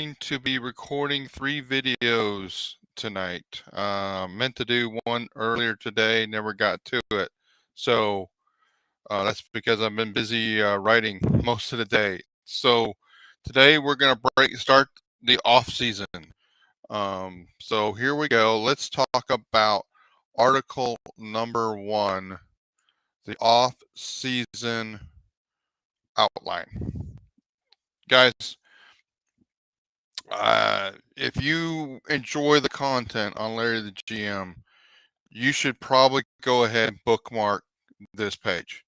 going to be recording 3 videos tonight. Meant to do one earlier today, never got to it. So that's because I've been busy writing most of the day. So today we're going to start the off season. So here we go. Let's talk about article number 1, the off season outline. Guys, if you enjoy the content on Larry the GM, you should probably go ahead and bookmark this page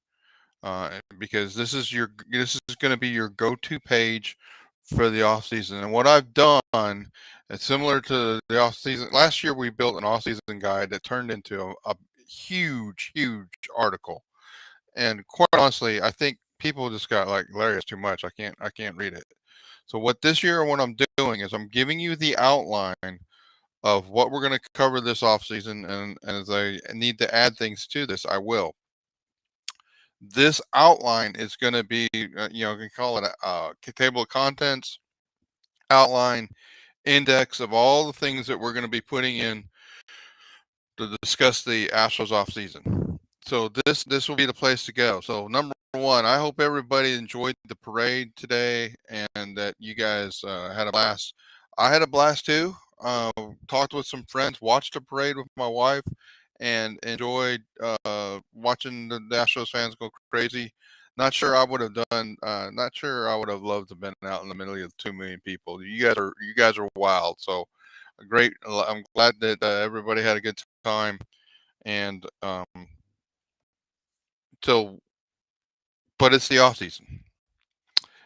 because this is going to be your go-to page for the off season. And what I've done, it's similar to the off season. Last year we built an off season guide that turned into a huge article. And quite honestly, I think people just got like, Larry, it's too much. I can't read it. So what I'm doing is I'm giving you the outline of what we're going to cover this off season, and as I need to add things to this, I will. This outline is going to be, you can call it a table of contents, outline, index of all the things that we're going to be putting in to discuss the Astros off season. So this will be the place to go. So number 1, I hope everybody enjoyed the parade today and that you guys had a blast. I had a blast too. Talked with some friends, watched a parade with my wife, and enjoyed watching the Astros fans go crazy. Not sure I would have done. Not sure I would have loved to have been out in the middle of 2 million people. You guys are wild. So great. I'm glad that everybody had a good time. And so, but it's the off season,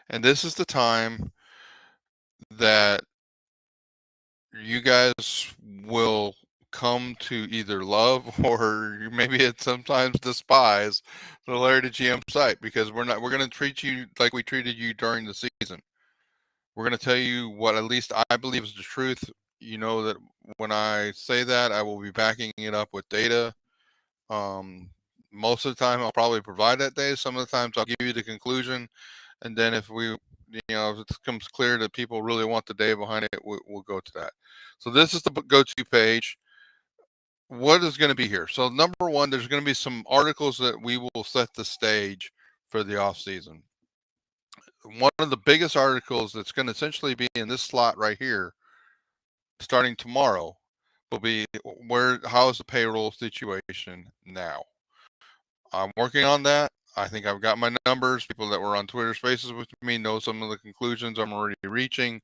and this is the time that you guys will come to either love or maybe it's sometimes despise the Larry the GM site, because we're going to treat you like we treated you during the season. We're going to tell you what at least I believe is the truth. You know that when I say that, I will be backing it up with data. Most of the time I'll probably provide that data. Some of the times I'll give you the conclusion, and then if if it becomes clear that people really want the data behind it, we'll go to that. So this is the go-to page. What is going to be here? So number 1, there's going to be some articles that we will set the stage for the off season. One of the biggest articles that's going to essentially be in this slot right here, starting tomorrow, will be how is the payroll situation now. I'm working on that. I think I've got my numbers. People that were on Twitter Spaces with me know some of the conclusions I'm already reaching.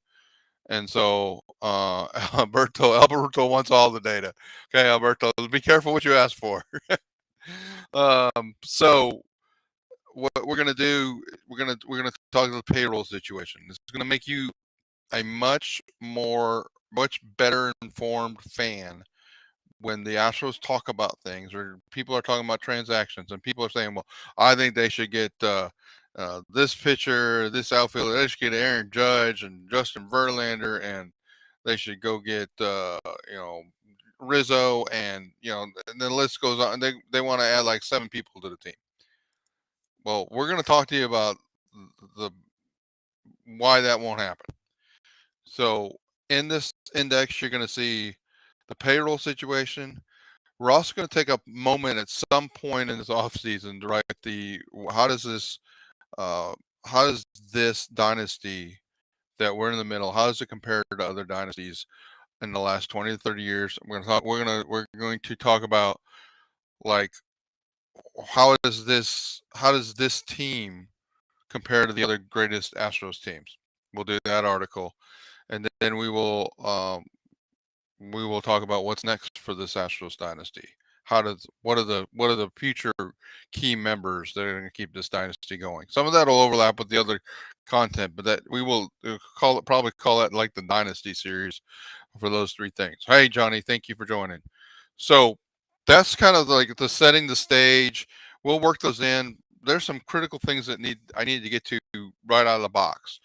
And so Alberto wants all the data. Okay, Alberto, be careful what you ask for. So what we're gonna do, we're gonna talk about the payroll situation. This is gonna make you a much better informed fan when the Astros talk about things, or people are talking about transactions, and people are saying, well, I think they should get this pitcher, this outfielder, they should get Aaron Judge and Justin Verlander, and they should go get, Rizzo, and, and the list goes on. And they want to add like 7 people to the team. Well, we're going to talk to you about the why that won't happen. So in this index, you're going to see the payroll situation. We're also going to take a moment at some point in this offseason to write how does this dynasty that we're in the middle, how does it compare to other dynasties in the last 20 to 30 years? We're going to talk about, like, how does this team compare to the other greatest Astros teams? We'll do that article, and then we will talk about what's next for this Astros dynasty. What are the future key members that are going to keep this dynasty going? Some of that will overlap with the other content, but that we will probably call it like the dynasty series for those 3 things. Hey, Johnny, thank you for joining. So that's kind of like the setting the stage. We'll work those in. There's some critical things that I need to get to right out of the box.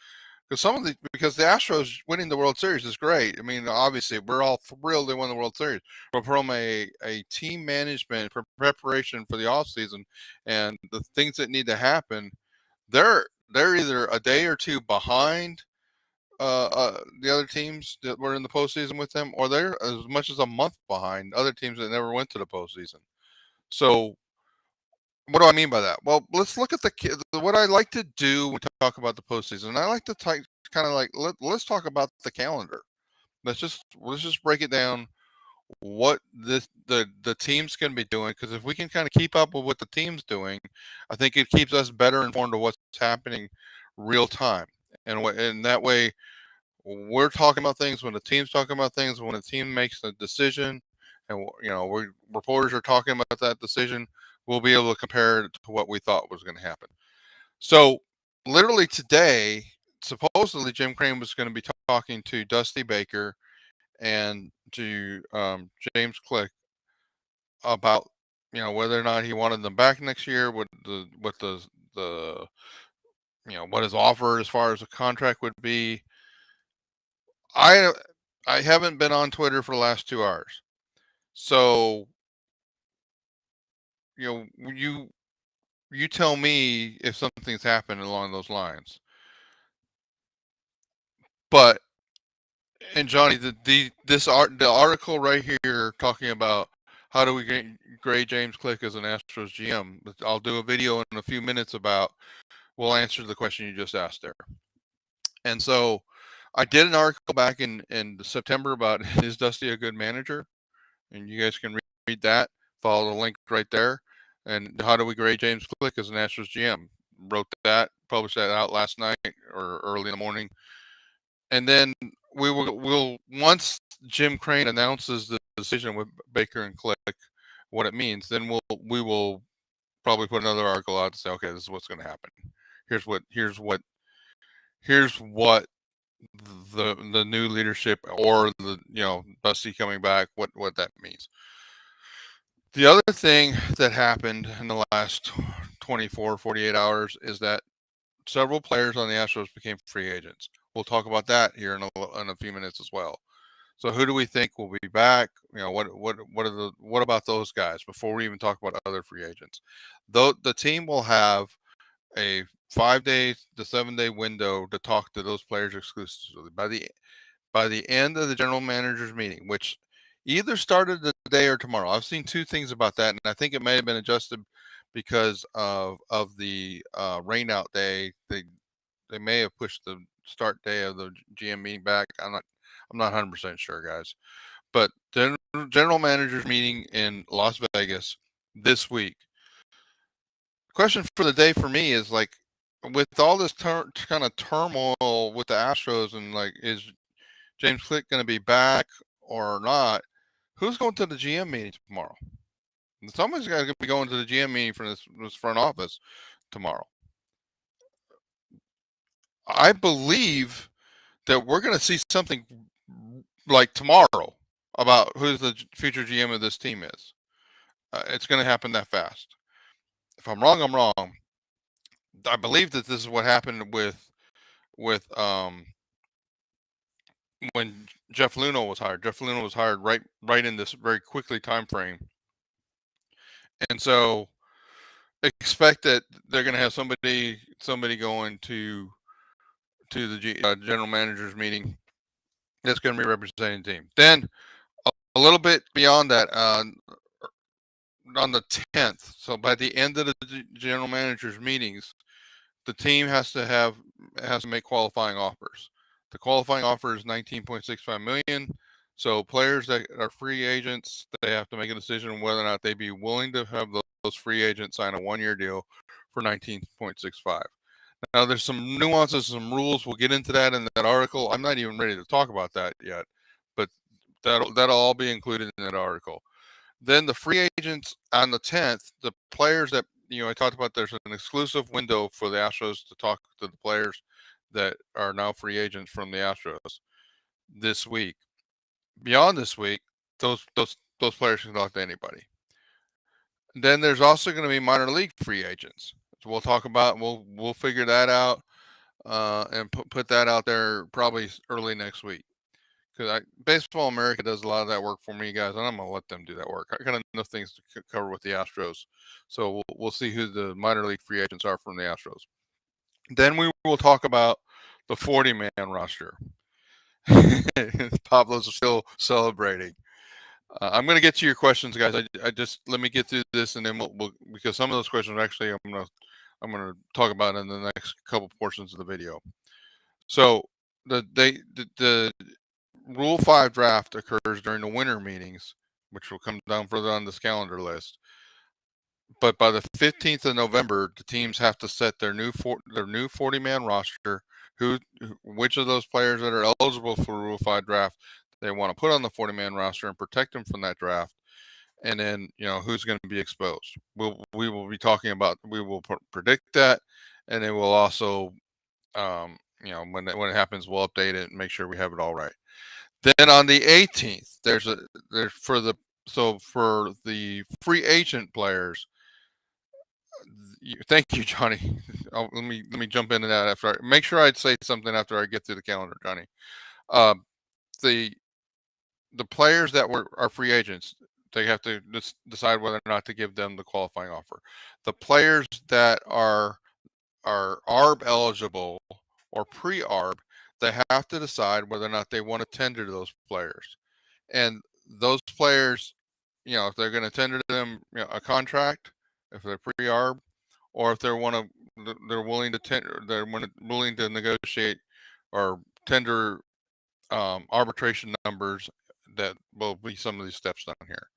Because the Astros winning the World Series is great. I mean, obviously, we're all thrilled they won the World Series. But from a team management preparation for the offseason and the things that need to happen, they're either a day or 2 behind the other teams that were in the postseason with them, or they're as much as a month behind other teams that never went to the postseason. So, what do I mean by that? Well, let's look at what I like to do when we talk about the postseason. I like to kind of like let's talk about the calendar. Let's just break it down. What the teams can be doing, because if we can kind of keep up with what the team's doing, I think it keeps us better informed of what's happening real time, and that way we're talking about things when the team's talking about things, when the team makes a decision, and we reporters are talking about that decision, we'll be able to compare it to what we thought was going to happen. So literally today, supposedly Jim Crane was going to be talking to Dusty Baker and to James Click about whether or not he wanted them back next year, the what his offer as far as a contract would be. I I haven't been on Twitter for the last 2 hours, so you tell me if something's happened along those lines. But and Johnny, the article right here talking about how do we grade James Click as an Astros GM. I'll do a video in a few minutes about. We'll answer the question you just asked there. And so, I did an article back in September about is Dusty a good manager, and you guys can read that. Follow the link right there. And how do we grade James Click as an Astros GM? Wrote that, published that out last night or early in the morning. And then we'll once Jim Crane announces the decision with Baker and Click, what it means, then we will probably put another article out to say, okay, this is what's going to happen. Here's what the new leadership or the Dusty coming back, what that means. The other thing that happened in the last 24, 48 hours is that several players on the Astros became free agents. We'll talk about that here in a few minutes as well. So who do we think will be back? What about those guys before we even talk about other free agents? Though the team will have a 5 day to 7 day window to talk to those players exclusively by the end of the general manager's meeting, which either started today or tomorrow. I've seen two things about that, and I think it may have been adjusted because of the rainout day. They may have pushed the start day of the GM meeting back. I'm not 100% sure, guys. But the general manager's meeting in Las Vegas this week. Question for the day for me is like, with all this kind of turmoil with the Astros, and like, is James Click going to be back or not? Who's going to the GM meeting tomorrow? Somebody's got to be going to the GM meeting for this front office tomorrow. I believe that we're going to see something like tomorrow about who the future GM of this team is. It's going to happen that fast. If I'm wrong, I'm wrong. I believe that this is what happened with when Jeff Luhnow was hired. Jeff Luhnow was hired right in this very quickly time frame, and so expect that they're going to have somebody going to the general manager's meeting that's going to be representing the team. Then a little bit beyond that, on the 10th, so by the end of the general manager's meetings, the team has to make qualifying offers. The qualifying offer is $19.65 million. So players that are free agents, they have to make a decision whether or not they'd be willing to have those free agents sign a 1-year deal for $19.65. Now there's some nuances, some rules. We'll get into that in that article. I'm not even ready to talk about that yet, but that'll all be included in that article. Then the free agents on the 10th, the players that I talked about, there's an exclusive window for the Astros to talk to the players that are now free agents from the Astros this week. Beyond this week, those players can talk to anybody. Then there's also going to be minor league free agents. So we'll talk about we'll figure that out and put that out there probably early next week. Because Baseball America does a lot of that work for me, guys, and I'm gonna let them do that work. I got enough things to cover with the Astros, so we'll see who the minor league free agents are from the Astros. Then we will talk about the 40-man roster. Pablo's still celebrating. I'm going to get to your questions, guys. I just let me get through this, and then we'll because some of those questions actually I'm gonna talk about in the next couple portions of the video. So the Rule 5 draft occurs during the winter meetings, which will come down further on this calendar list. But by the 15th of November, the teams have to set their new 40-man roster. Which of those players that are eligible for Rule 5 draft they want to put on the 40-man roster and protect them from that draft, and then who's going to be exposed. We will be talking about. We will predict that, and then we'll also when it happens, we'll update it and make sure we have it all right. Then on the 18th, there's for the free agent players. Thank you, Johnny. Let me jump into that after. Make sure I'd say something after I get through the calendar, Johnny. The players that are free agents, they have to decide whether or not to give them the qualifying offer. The players that are ARB eligible or pre-ARB, they have to decide whether or not they want to tender to those players. And those players, if they're going to tender to them a contract, if they're pre-ARB, or if they're willing to negotiate or tender arbitration numbers, that will be some of these steps down here.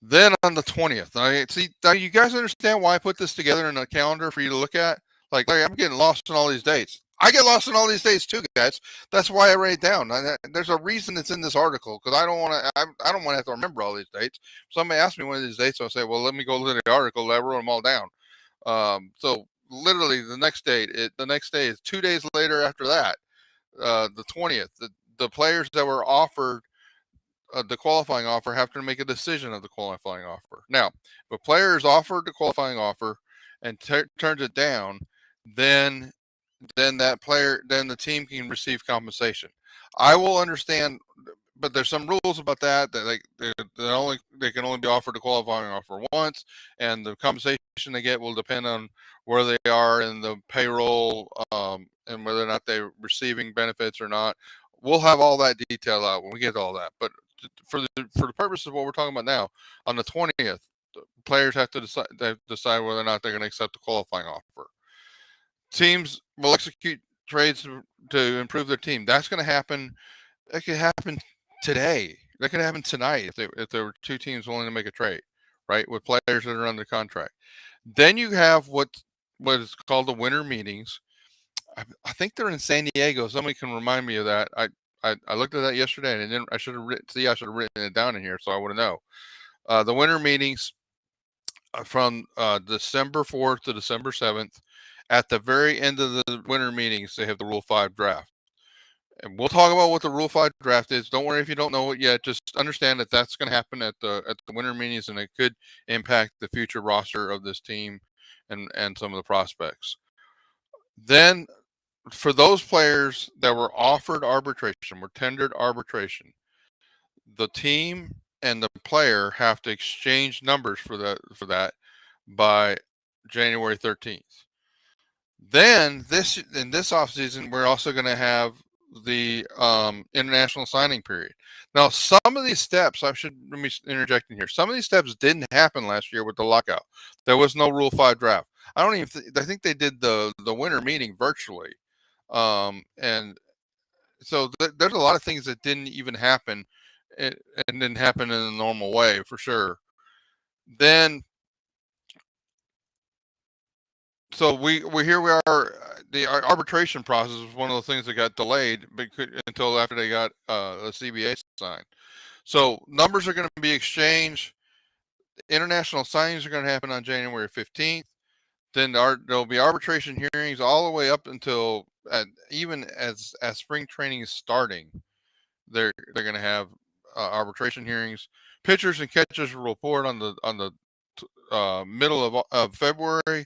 Then on the 20th, now you guys understand why I put this together in a calendar for you to look at? Like, Larry, I'm getting lost in all these dates. I get lost in all these dates too, guys. That's why I write it down. There's a reason it's in this article, because I don't want to have to remember all these dates. If somebody asks me one of these dates, I'll say, well, let me go look at the article. I wrote them all down. So literally the next day is 2 days later after that, the 20th. The players that were offered the qualifying offer have to make a decision of the qualifying offer. Now, if a player is offered the qualifying offer and turns it down, then the team can receive compensation. I will understand, but there's some rules about that they can only be offered a qualifying offer once, and the compensation they get will depend on where they are in the payroll, and whether or not they're receiving benefits or not. We'll have all that detail out when we get to all that. But for the purpose of what we're talking about now, on the 20th, players have to decide whether or not they're going to accept the qualifying offer. Teams will execute trades to improve their team. That's going to happen. That could happen today. That could happen tonight if there were two teams willing to make a trade, right, with players that are under contract. Then you have what is called the winter meetings. I think they're in San Diego. Somebody can remind me of that. I looked at that yesterday, and then I should have written it down in here so I would know. The winter meetings from December 4th to December 7th. At the very end of the winter meetings, they have the Rule 5 draft. And we'll talk about what the Rule 5 draft is. Don't worry if you don't know it yet. Just understand that that's going to happen at the winter meetings, and it could impact the future roster of this team and some of the prospects. Then, for those players that were offered arbitration, were tendered arbitration, the team and the player have to exchange numbers for that by January 13th. Then in this offseason, we're also going to have the international signing period. Now, some of these steps, let me interject in here. Some of these steps didn't happen last year with the lockout. There was no Rule 5 draft. I think they did the winter meeting virtually. And so there's a lot of things that didn't even happen and didn't happen in a normal way, for sure. Then, so here we are. The arbitration process was one of the things that got delayed until after they got the CBA signed. So numbers are going to be exchanged. International signings are going to happen on January 15th. Then there'll be arbitration hearings all the way up until even as spring training is starting. They're going to have arbitration hearings. Pitchers and catchers will report on the middle of February.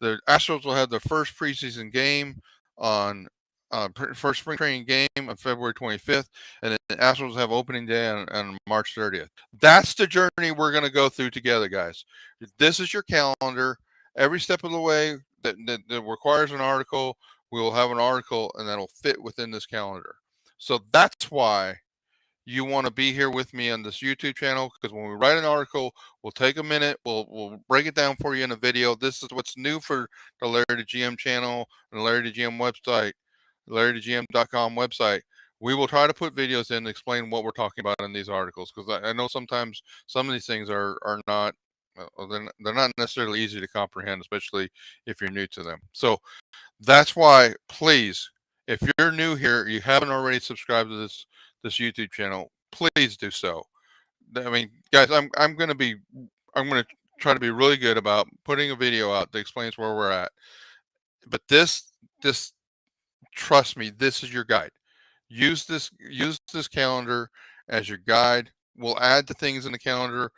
The Astros will have their first preseason game on first spring training game on February 25th, and then the Astros have opening day on March 30th. That's the journey we're going to go through together, guys. This is your calendar. Every step of the way that requires an article, we will have an article and that'll fit within this calendar. So that's why you want to be here with me on this YouTube channel, because when we write an article, we'll take a minute, we'll break it down for you in a video. This is what's new for the Larry the GM channel and the Larry the GM website, LarryTheGM.com website. We will try to put videos in to explain what we're talking about in these articles, because I know sometimes some of these things are not they're not necessarily easy to comprehend, especially if you're new to them. So that's why, please, if you're new here, you haven't already subscribed to this YouTube channel, please do so. I mean, guys, I'm gonna try to be really good about putting a video out that explains where we're at. But this trust me, this is your guide. Use this calendar as your guide. We'll add the things in the calendar,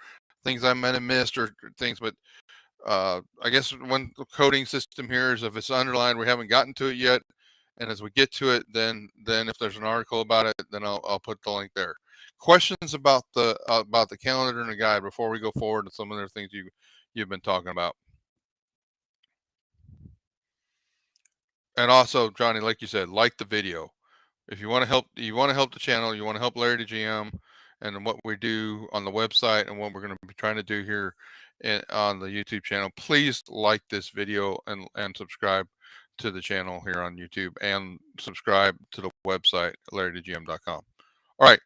things I might have missed or things, but I guess one coding system here is if it's underlined, we haven't gotten to it yet, and as we get to it, then if there's an article about it, then I'll put the link there. Questions about the calendar and the guide before we go forward to some of the things you've been talking about. And also, Johnny, like you said, like the video. If you want to help the channel, you want to help Larry the GM and what we do on the website and what we're going to be trying to do here on the YouTube channel, please like this video and subscribe to the channel here on YouTube and subscribe to the website, LarryTheGM.com. All right.